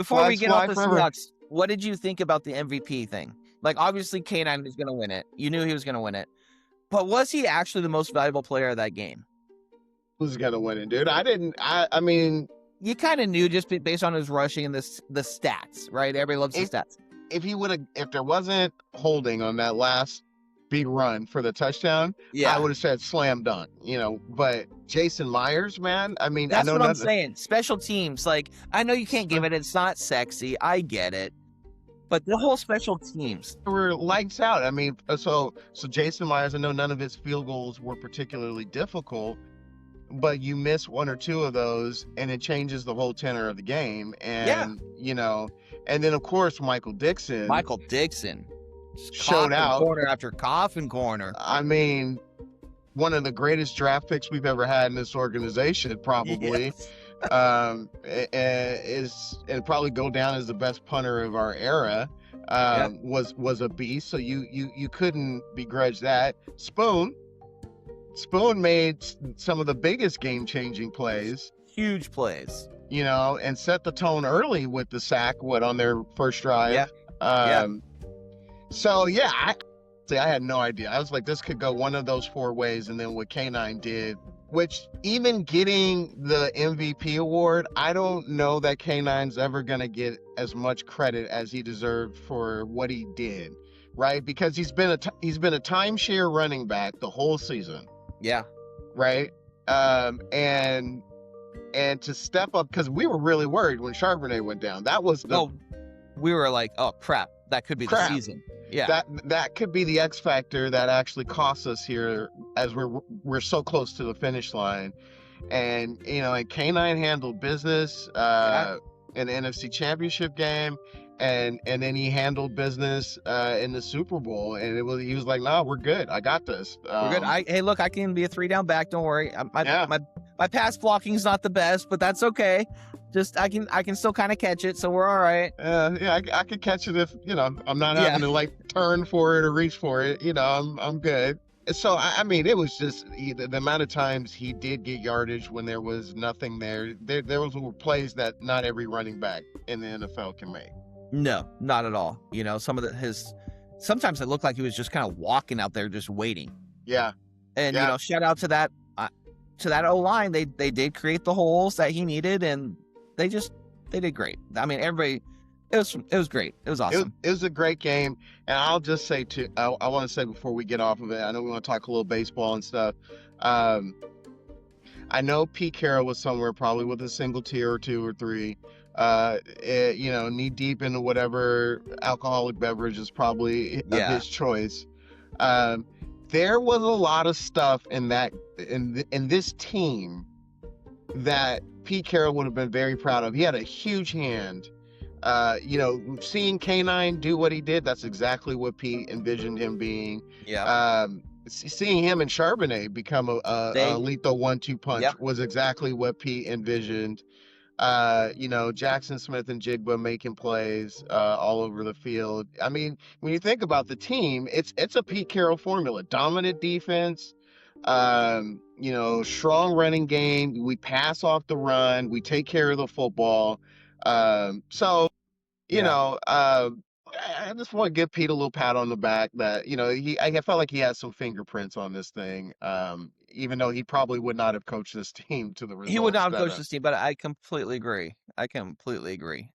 Before we get off fly the forever. Seahawks, what did you think about the MVP thing? Like, obviously, K9 was going to win it. You knew he was going to win it. But was he actually the most valuable player of that game? Who's gonna win it, dude? I mean, You kind of knew just based on his rushing and the stats, right? Everybody loves the if stats. if there wasn't holding on that last big run for the touchdown, Yeah. I would have said slam dunk, But Jason Myers, man, I mean, I That's know what I'm nothing. saying. Special teams, like, I know you can't give it. It's not sexy. I get it. But the whole special teams. Were lights out. I mean, so Jason Myers, I know none of his field goals were particularly difficult, but you miss one or two of those and it changes the whole tenor of the game. And and then of course Michael Dixon showed out. Corner after coffin corner. I mean, one of the greatest draft picks we've ever had in this organization, probably. Yes. And probably go down as the best punter of our era. Was a beast, so you couldn't begrudge that. Spoon made some of the biggest game-changing plays. Huge plays. And set the tone early with the sack on their first drive. So yeah, I had no idea. I was like, this could go one of those four ways, and then what K9 did, which even getting the MVP award, I don't know that K9's ever gonna get as much credit as he deserved for what he did, right? Because he's been a timeshare running back the whole season. Yeah. Right. And to step up, because we were really worried when Charbonnet went down. That was we were like, oh crap, that could be the season. Yeah. That could be the X factor that actually costs us here, as we're so close to the finish line. And and K9 handled business in the NFC Championship game, and then he handled business in the Super Bowl, and he was like, "No, we're good. I got this. We're good. Hey, look, I can be a 3-down back. Don't worry. My pass blocking is not the best, but that's okay. Just I can still kind of catch it, so we're all right. I could catch it if I'm not having to like turn for it or reach for it. I'm good." So I mean, it was just the amount of times he did get yardage when there was nothing there. There were plays that not every running back in the NFL can make. No, not at all. Sometimes it looked like he was just kind of walking out there, just waiting. Yeah. And shout out to that O-line. They did create the holes that he needed, and they did great. I mean, everybody. It was great. It was awesome. It was a great game, and I'll just say too. I want to say before we get off of it, I know we want to talk a little baseball and stuff. I know Pete Carroll was somewhere probably with a single tear or two or three. Knee deep into whatever alcoholic beverage is probably of his choice. There was a lot of stuff in this team that Pete Carroll would have been very proud of. He had a huge hand. Seeing K9 do what he did, that's exactly what Pete envisioned him being. Yeah. Seeing him and Charbonnet become a lethal 1-2 punch was exactly what Pete envisioned. Jackson Smith and Jigba making plays all over the field. I mean, when you think about the team, it's a Pete Carroll formula: dominant defense, strong running game. We pass off the run. We take care of the football. I just want to give Pete a little pat on the back that, I felt like he has some fingerprints on this thing. Even though he probably would not have coached this team to the results. He would not have coached this team, but I completely agree.